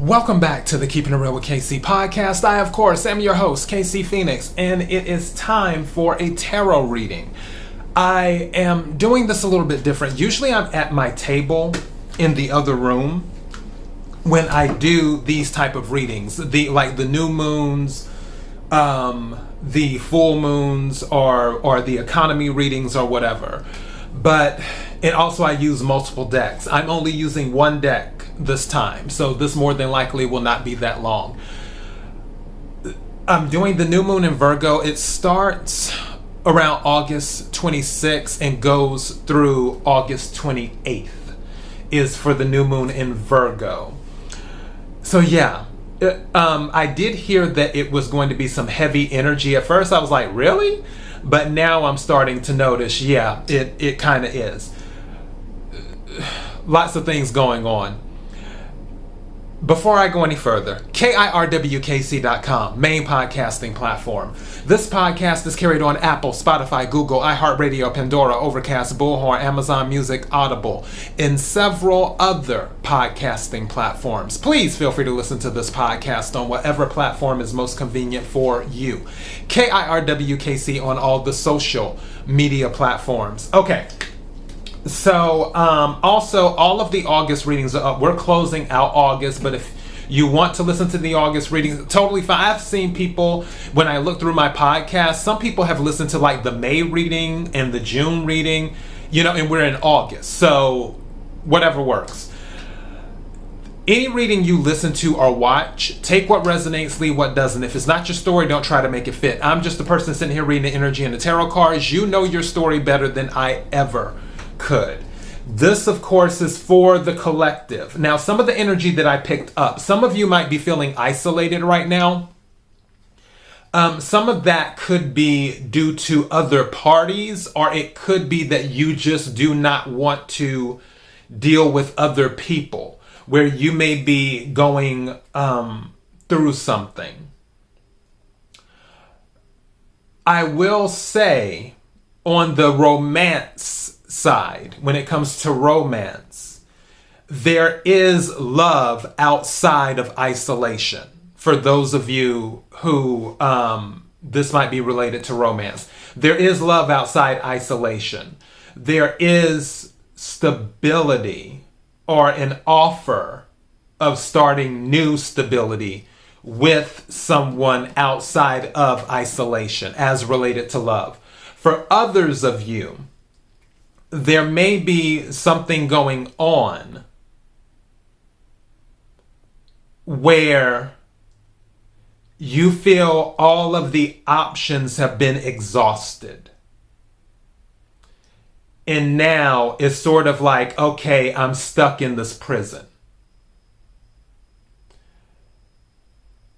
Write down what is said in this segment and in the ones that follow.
Welcome back to the Keeping It Real with KC podcast. I, of course, am your host, KC Phoenix, and it is time for a tarot reading. I am doing this a little bit different. Usually I'm at my table in the other room when I do these type of readings, the new moons, the full moons, or the economy readings or whatever. But and also I use multiple decks. I'm only using one deck this time, so this more than likely will not be that long. I'm doing the new moon in Virgo. It starts around August 26th and goes through August 28th is for the new moon in Virgo. So yeah, I did hear that it was going to be some heavy energy. At first I was like, really? But now I'm starting to notice, yeah, it kind of is. Lots of things going on. Before I go any further, kirwkc.com, main podcasting platform. This podcast is carried on Apple, Spotify, Google, iHeartRadio, Pandora, Overcast, Bullhorn, Amazon Music, Audible, and several other podcasting platforms. Please feel free to listen to this podcast on whatever platform is most convenient for you. KIRWKC on all the social media platforms. Okay. So, also, all of the August readings are up. We're closing out August, but if you want to listen to the August readings, totally fine. I've seen people, when I look through my podcast, some people have listened to like the May reading and the June reading, and we're in August. So, whatever works. Any reading you listen to or watch, take what resonates, leave what doesn't. If it's not your story, don't try to make it fit. I'm just a person sitting here reading the energy and the tarot cards. You know your story better than I ever could. This, of course, is for the collective. Now, some of the energy that I picked up, some of you might be feeling isolated right now. Some of that could be due to other parties, or it could be that you just do not want to deal with other people, where you may be going through something. I will say, on the romance side, when it comes to romance, there is love outside of isolation. For those of you who this might be related to romance, there is love outside isolation. There is stability or an offer of starting new stability with someone outside of isolation as related to love. For others of you, there may be something going on where you feel all of the options have been exhausted. And now it's sort of like, okay, I'm stuck in this prison.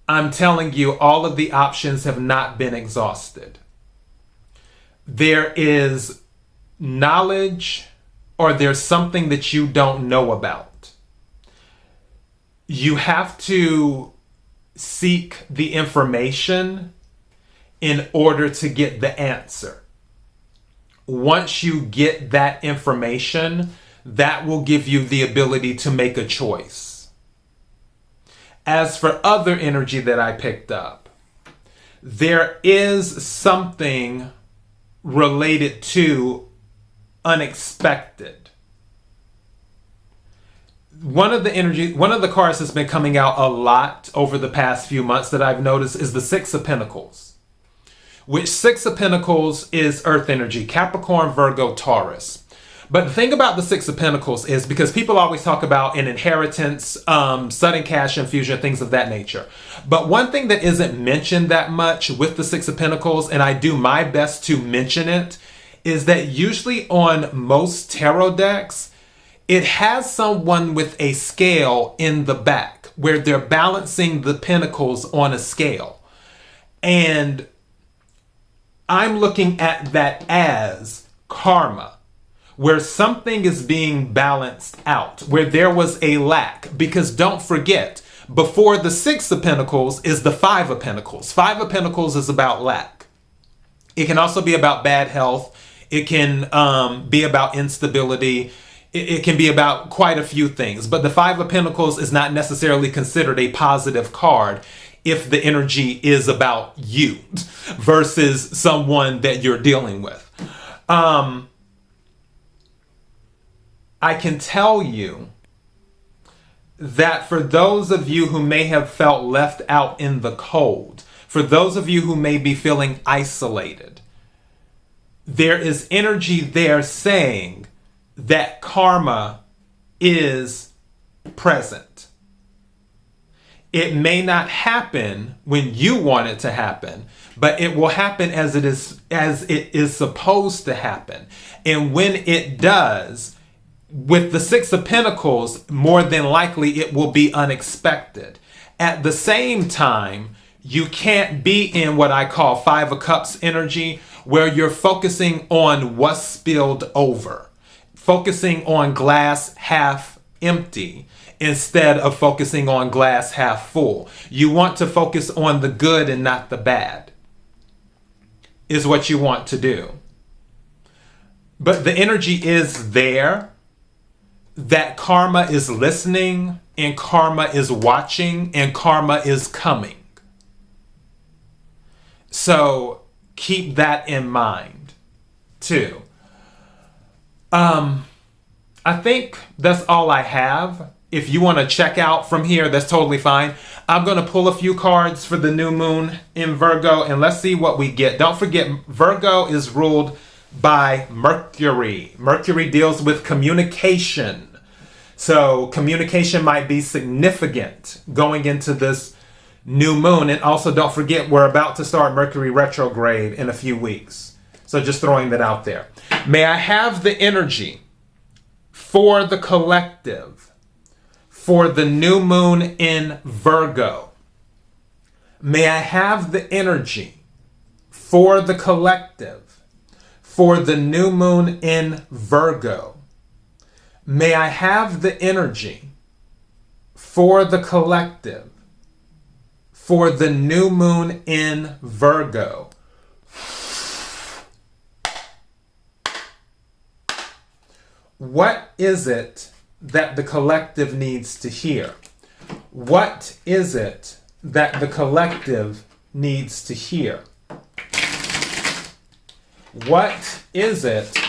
I'm telling you, all of the options have not been exhausted. There is knowledge, or there's something that you don't know about. You have to seek the information in order to get the answer. Once you get that information, that will give you the ability to make a choice. As for other energy that I picked up, there is something related to unexpected. One of the cards that's been coming out a lot over the past few months that I've noticed is the Six of Pentacles, which Six of Pentacles is earth energy, Capricorn, Virgo, Taurus. But the thing about the Six of Pentacles is, because people always talk about an inheritance, sudden cash infusion, things of that nature. But one thing that isn't mentioned that much with the Six of Pentacles, and I do my best to mention it, is that usually on most tarot decks, it has someone with a scale in the back where they're balancing the pentacles on a scale. And I'm looking at that as karma, where something is being balanced out, where there was a lack. Because don't forget, before the Six of Pentacles is the Five of Pentacles. Five of Pentacles is about lack. It can also be about bad health. It can be about instability. it can be about quite a few things. But the Five of Pentacles is not necessarily considered a positive card if the energy is about you versus someone that you're dealing with. I can tell you that for those of you who may have felt left out in the cold, for those of you who may be feeling isolated, there is energy there saying that karma is present. It may not happen when you want it to happen, but it will happen as it is supposed to happen. And when it does, with the Six of Pentacles, more than likely it will be unexpected. At the same time, you can't be in what I call Five of Cups energy, where you're focusing on what's spilled over, focusing on glass half empty instead of focusing on glass half full. You want to focus on the good and not the bad, is what you want to do. But the energy is there that karma is listening and karma is watching and karma is coming. So keep that in mind too. I think that's all I have. If you want to check out from here, that's totally fine. I'm going to pull a few cards for the new moon in Virgo and let's see what we get. Don't forget, Virgo is ruled by Mercury. Mercury deals with communication. So communication might be significant going into this new moon. And also don't forget, we're about to start Mercury retrograde in a few weeks. So just throwing that out there. May I have the energy for the collective for the new moon in Virgo? May I have the energy for the collective for the new moon in Virgo? May I have the energy for the collective for the new moon in Virgo? What is it that the collective needs to hear? What is it that the collective needs to hear? What is it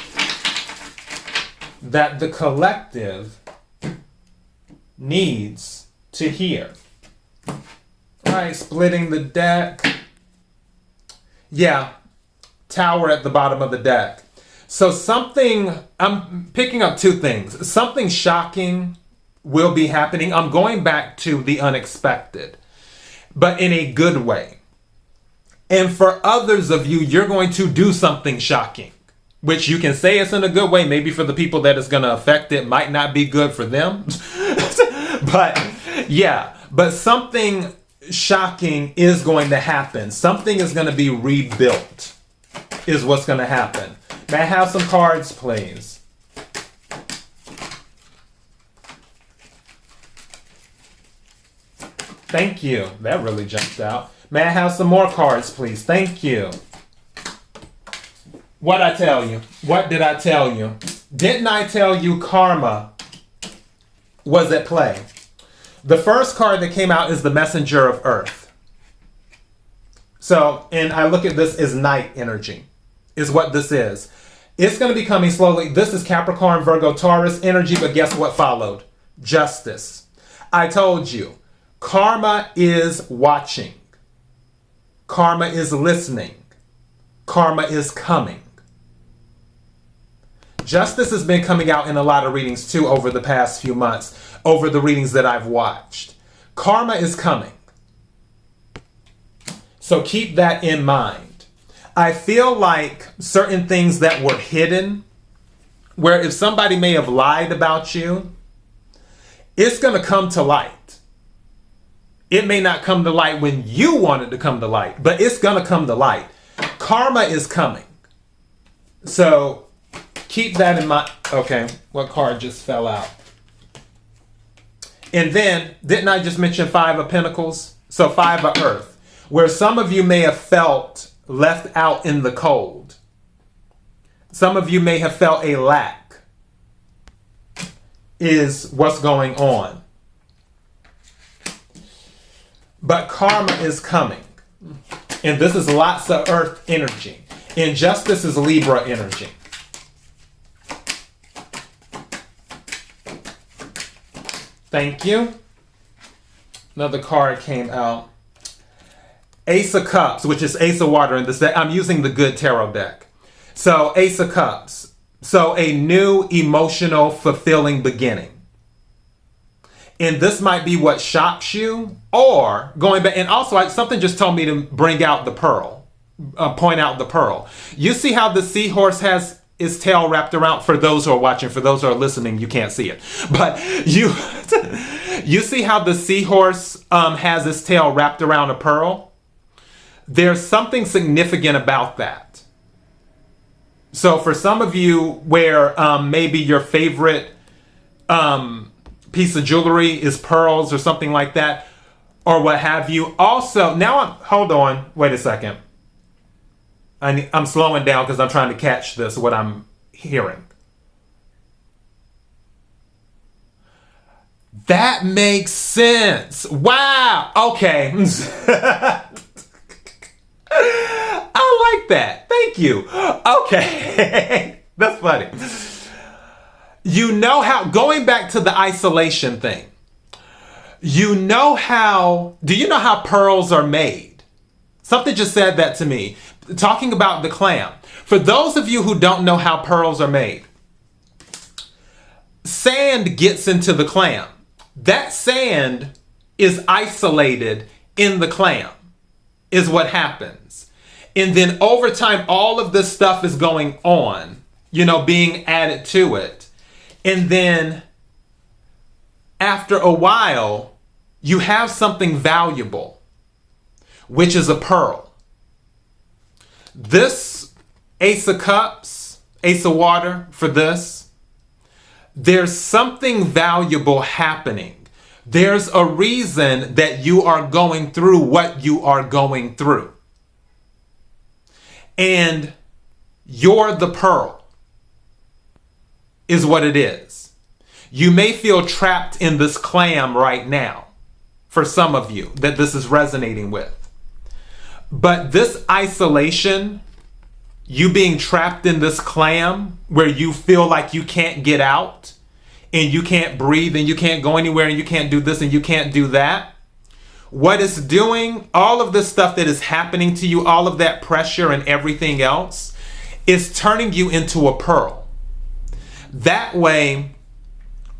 that the collective needs to hear? All right, splitting the deck. Yeah, Tower at the bottom of the deck. So I'm picking up two things. Something shocking will be happening. I'm going back to the unexpected, but in a good way. And for others of you, you're going to do something shocking, which you can say it's in a good way. Maybe for the people that it's going to affect, it might not be good for them. But yeah, but something shocking is going to happen. Something is going to be rebuilt is what's going to happen. May I have some cards, please? Thank you. That really jumped out. May I have some more cards, please? Thank you. What'd I tell you? What did I tell you? Didn't I tell you karma was at play? The first card that came out is the Messenger of Earth. So, and I look at this as night energy, is what this is. It's going to be coming slowly. This is Capricorn, Virgo, Taurus energy, but guess what followed? Justice. I told you, karma is watching. Karma is listening. Karma is coming. Justice has been coming out in a lot of readings too over the past few months, over the readings that I've watched. Karma is coming. So keep that in mind. I feel like certain things that were hidden, where if somebody may have lied about you, it's going to come to light. It may not come to light when you want it to come to light, but it's going to come to light. Karma is coming. So keep that in mind. Okay, what card just fell out? And then, didn't I just mention Five of Pentacles? So Five of Earth, where some of you may have felt left out in the cold. Some of you may have felt a lack. is what's going on. But karma is coming. And this is lots of earth energy. Injustice is Libra energy. Thank you. Another card came out. Ace of Cups, which is Ace of Water in this deck. I'm using the good tarot deck. So Ace of Cups. So a new emotional fulfilling beginning. And this might be what shocks you, or going back. And also something just told me to bring out the pearl, point out the pearl. You see how the seahorse has its tail wrapped around, for those who are watching, for those who are listening, you can't see it. But you see how the seahorse has its tail wrapped around a pearl? There's something significant about that. So for some of you where maybe your favorite piece of jewelry is pearls or something like that, or what have you. Also, hold on, wait a second. I'm slowing down because I'm trying to catch what I'm hearing. That makes sense. Wow. Okay. I like that. Thank you. Okay. That's funny. You know how, going back to the isolation thing, do you know how pearls are made? Something just said that to me, talking about the clam. For those of you who don't know how pearls are made, sand gets into the clam. That sand is isolated in the clam, is what happens. And then over time, all of this stuff is going on, being added to it. And then after a while, you have something valuable, which is a pearl. This Ace of Cups, Ace of Water for this, there's something valuable happening. There's a reason that you are going through what you are going through. And you're the pearl. Is what it is. You may feel trapped in this clam right now, for some of you, that this is resonating with. But this isolation, you being trapped in this clam where you feel like you can't get out, and you can't breathe, and you can't go anywhere, and you can't do this, and you can't do that. What it's doing, all of this stuff that is happening to you, all of that pressure and everything else, is turning you into a pearl. That way,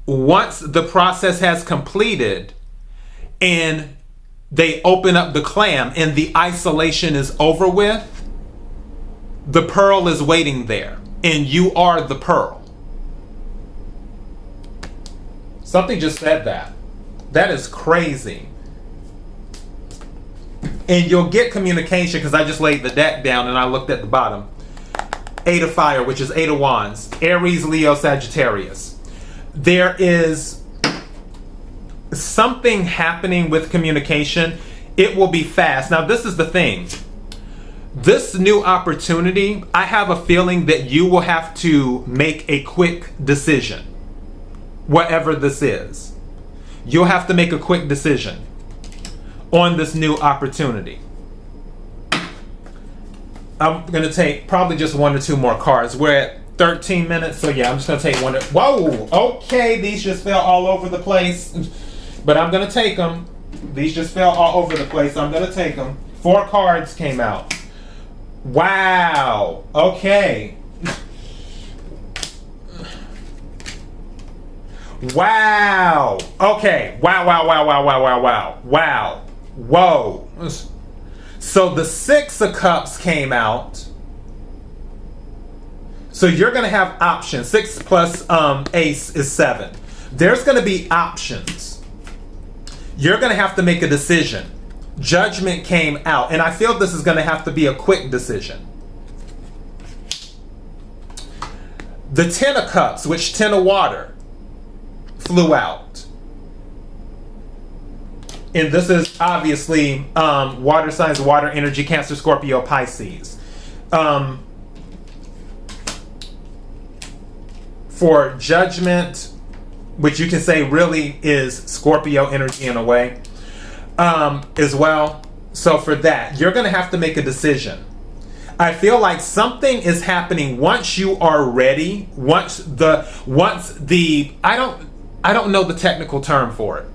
once the process has completed and they open up the clam and the isolation is over with, the pearl is waiting there and you are the pearl. Something just said that. That is crazy. And you'll get communication because I just laid the deck down and I looked at the bottom. Eight of Fire, which is Eight of Wands, Aries, Leo, Sagittarius. There is something happening with communication. It will be fast. Now, this is the thing. This new opportunity, I have a feeling that you will have to make a quick decision. Whatever this is. You'll have to make a quick decision on this new opportunity. I'm going to take probably just one or two more cards. We're at 13 minutes, so yeah, I'm just going to take one. Whoa, okay, these just fell all over the place. But I'm going to take them. These just fell all over the place. I'm going to take them. 4 cards came out. Wow, okay. Wow, okay. Wow. Whoa. So the 6 of Cups came out. So you're going to have options. 6 plus Ace is 7. There's going to be options. You're going to have to make a decision. Judgment came out. And I feel this is going to have to be a quick decision. The 10 of Cups, which 10 of Water, flew out. And this is obviously water signs, water energy, Cancer, Scorpio, Pisces. For Judgment, which you can say really is Scorpio energy in a way, as well. So for that, you're going to have to make a decision. I feel like something is happening once you are ready. Once the I don't know the technical term for it,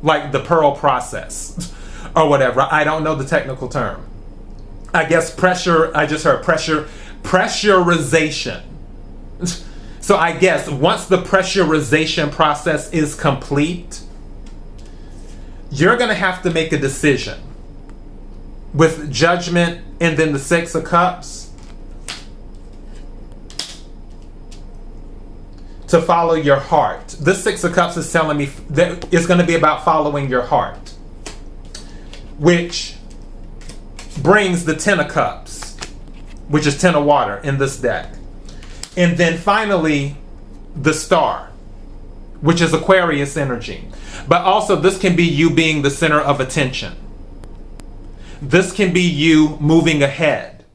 like the pearl process or whatever. I don't know the technical term. I guess pressure. I just heard pressurization. So I guess once the pressurization process is complete, you're going to have to make a decision with Judgment and then the Six of Cups to follow your heart. This Six of Cups is telling me that it's going to be about following your heart, which brings the Ten of Cups, which is Ten of Water in this deck. And then finally, the Star, which is Aquarius energy. But also, this can be you being the center of attention. This can be you moving ahead.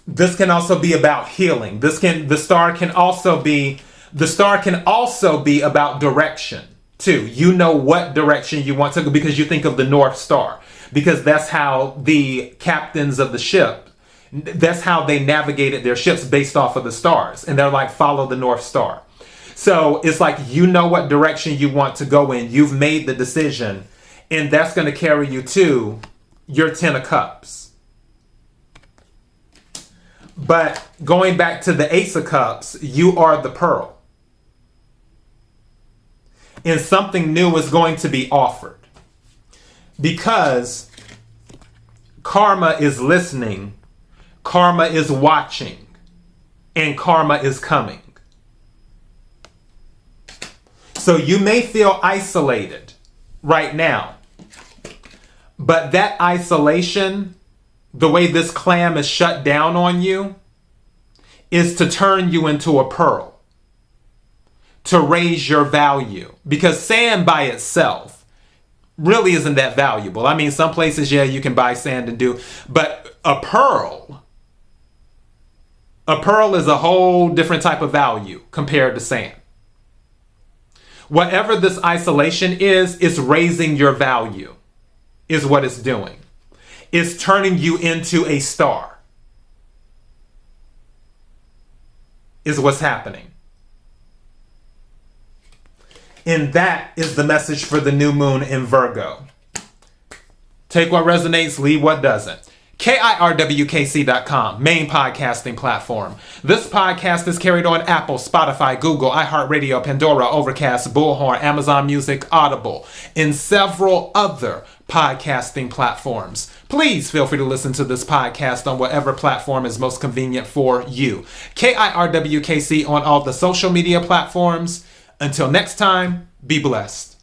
This can also be about healing. The star can also be about direction too. You know what direction you want to go because you think of the North Star, because that's how the captains of the ship, that's how they navigated their ships, based off of the stars. And they're like, follow the North Star. So it's like, you know what direction you want to go in. You've made the decision, and that's going to carry you to your Ten of Cups. But going back to the Ace of Cups, you are the pearl. And something new is going to be offered, because karma is listening, karma is watching, and karma is coming. So you may feel isolated right now, but that isolation, the way this clam is shut down on you, is to turn you into a pearl, to raise your value. Because sand by itself really isn't that valuable. I mean, some places, yeah, you can buy sand and do, but a pearl is a whole different type of value compared to sand. Whatever this isolation is raising your value, is what it's doing. It's turning you into a star, is what's happening. And that is the message for the new moon in Virgo. Take what resonates, leave what doesn't. kirwkc.com, main podcasting platform. This podcast is carried on Apple, Spotify, Google, iHeartRadio, Pandora, Overcast, Bullhorn, Amazon Music, Audible, and several other podcasting platforms. Please feel free to listen to this podcast on whatever platform is most convenient for you. KIRWKC on all the social media platforms. Until next time, be blessed.